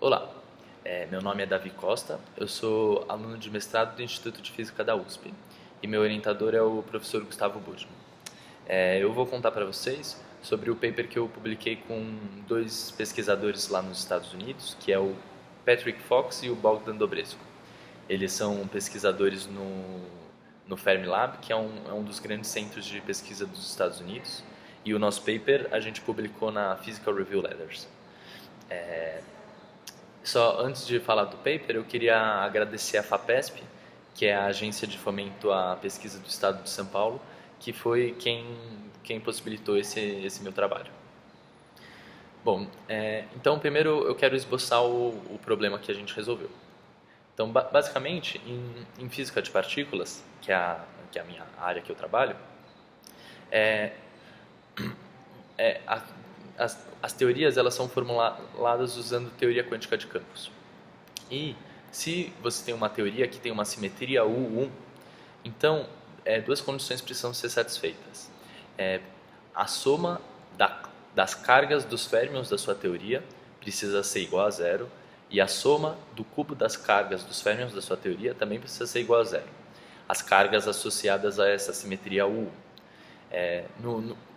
Olá, meu nome é Davi Costa, eu sou aluno de mestrado do Instituto de Física da USP e meu orientador é o professor Gustavo Budman. Eu vou contar para vocês sobre o paper que eu publiquei com dois pesquisadores lá nos Estados Unidos, que é o Patrick Fox e o Bogdan Dobresco. Eles são pesquisadores no Fermilab, que é um dos grandes centros de pesquisa dos Estados Unidos, e o nosso paper a gente publicou na Physical Review Letters. Só antes de falar do paper, eu queria agradecer a FAPESP, que é a Agência de Fomento à Pesquisa do Estado de São Paulo, que foi quem possibilitou esse meu trabalho. Bom, então primeiro eu quero esboçar o problema que a gente resolveu. Então, basicamente, em física de partículas, que é a minha área que eu trabalho, é, as teorias elas são formuladas usando teoria quântica de campos. E se você tem uma teoria que tem uma simetria U1, então duas condições precisam ser satisfeitas. A soma das cargas dos férmions da sua teoria precisa ser igual a zero, e a soma do cubo das cargas dos férmions da sua teoria também precisa ser igual a zero. As cargas associadas a essa simetria U1.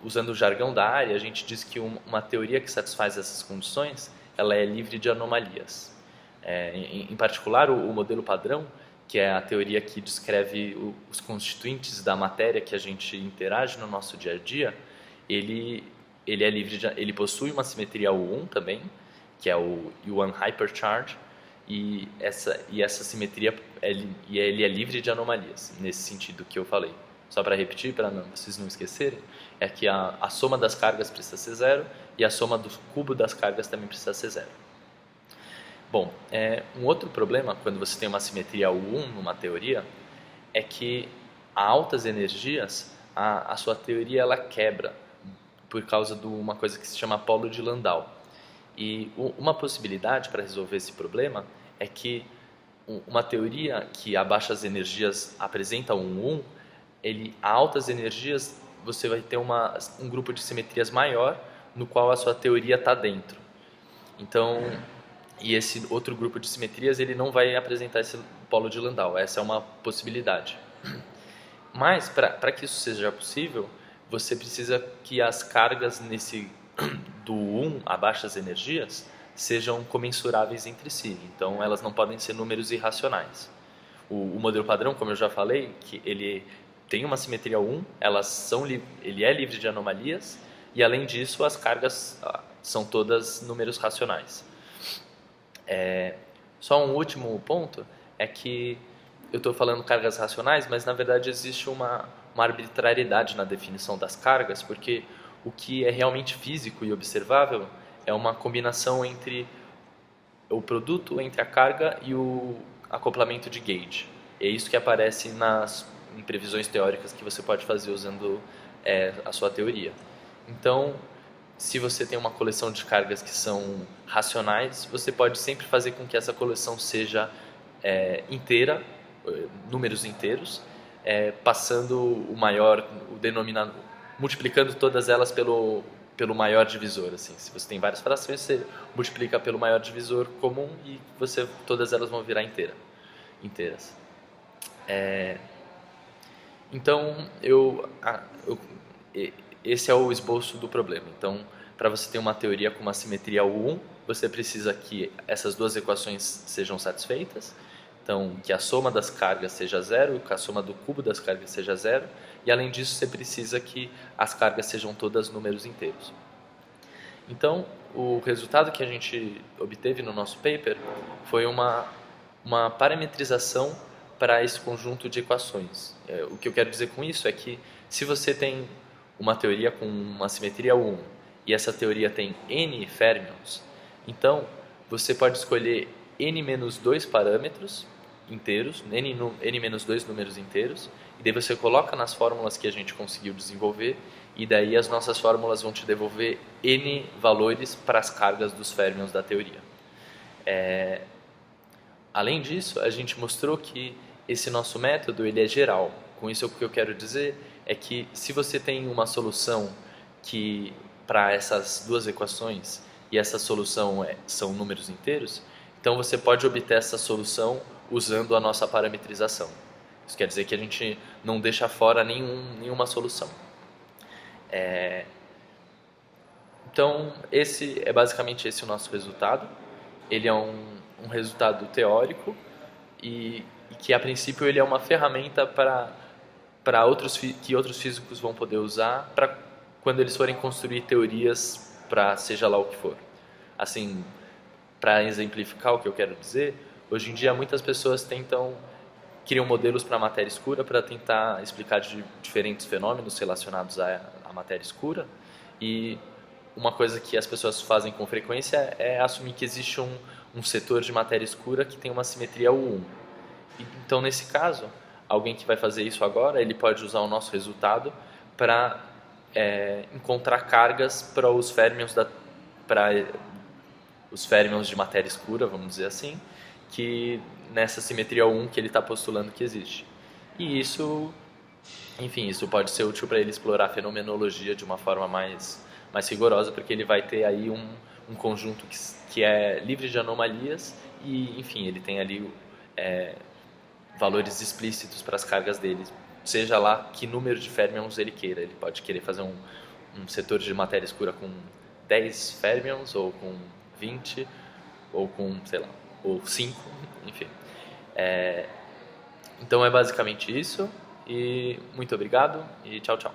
Usando o jargão da área, a gente diz que uma teoria que satisfaz essas condições, ela é livre de anomalias. Em particular, o modelo padrão, que é a teoria que descreve os constituintes da matéria que a gente interage no nosso dia a dia, ele possui uma simetria U1 também, que é o U1 hypercharge, e essa simetria ele é livre de anomalias, nesse sentido que eu falei. Só para repetir, para vocês não esquecerem, é que a soma das cargas precisa ser zero e a soma do cubo das cargas também precisa ser zero. Bom, um outro problema quando você tem uma simetria U1 numa teoria é que a altas energias a sua teoria ela quebra por causa de uma coisa que se chama polo de Landau. E uma possibilidade para resolver esse problema é que uma teoria que a baixas energias apresenta um 1, a altas energias você vai ter um grupo de simetrias maior no qual a sua teoria está dentro. Então, e esse outro grupo de simetrias ele não vai apresentar esse polo de Landau. Essa é uma possibilidade. Mas para que isso seja possível, você precisa que as cargas do 1 a baixas energias sejam comensuráveis entre si. Então, elas não podem ser números irracionais. O modelo padrão, como eu já falei, que ele tem uma simetria 1, ele é livre de anomalias, e além disso, as cargas são todas números racionais. Só um último ponto é que eu estou falando cargas racionais, mas na verdade existe uma arbitrariedade na definição das cargas, porque o que é realmente físico e observável é uma combinação entre o produto entre a carga e o acoplamento de gauge. É isso que aparece em previsões teóricas que você pode fazer usando a sua teoria. Então, se você tem uma coleção de cargas que são racionais, você pode sempre fazer com que essa coleção seja inteira, números inteiros, passando o denominador, multiplicando todas elas pelo maior divisor. Assim. Se você tem várias frações, você multiplica pelo maior divisor comum e todas elas vão virar inteiras. Então, esse é o esboço do problema. Então, para você ter uma teoria com uma simetria U1, você precisa que essas duas equações sejam satisfeitas. Então, que a soma das cargas seja zero, que a soma do cubo das cargas seja zero. E, além disso, você precisa que as cargas sejam todas números inteiros. Então, o resultado que a gente obteve no nosso paper foi uma parametrização para esse conjunto de equações. O que eu quero dizer com isso é que se você tem uma teoria com uma simetria U1 e essa teoria tem n férmions, então você pode escolher n-2 parâmetros inteiros, n-2 números inteiros, e daí você coloca nas fórmulas que a gente conseguiu desenvolver, e daí as nossas fórmulas vão te devolver n valores para as cargas dos férmions da teoria. Além disso, a gente mostrou que esse nosso método ele é geral. Com isso, o que eu quero dizer é que se você tem uma solução que para essas duas equações e essa solução são números inteiros, então você pode obter essa solução usando a nossa parametrização. Isso quer dizer que a gente não deixa fora nenhuma solução. Então, basicamente esse o nosso resultado. Ele é um resultado teórico e que, a princípio, ele é uma ferramenta que outros físicos vão poder usar para quando eles forem construir teorias para seja lá o que for. Assim, para exemplificar o que eu quero dizer, hoje em dia muitas pessoas criam modelos para a matéria escura para tentar explicar diferentes fenômenos relacionados à matéria escura, e uma coisa que as pessoas fazem com frequência é assumir que existe um setor de matéria escura que tem uma simetria U1. Então, nesse caso, alguém que vai fazer isso agora, ele pode usar o nosso resultado para encontrar cargas para os férmions de matéria escura, vamos dizer assim, que nessa simetria 1 que ele está postulando que existe. E isso pode ser útil para ele explorar a fenomenologia de uma forma mais rigorosa, porque ele vai ter aí um conjunto que é livre de anomalias e, enfim, ele tem ali valores explícitos para as cargas dele, seja lá que número de férmions ele queira. Ele pode querer fazer um setor de matéria escura com 10 férmions, ou com 20, ou com, sei lá, ou 5, enfim. Então é basicamente isso, e muito obrigado, e tchau, tchau.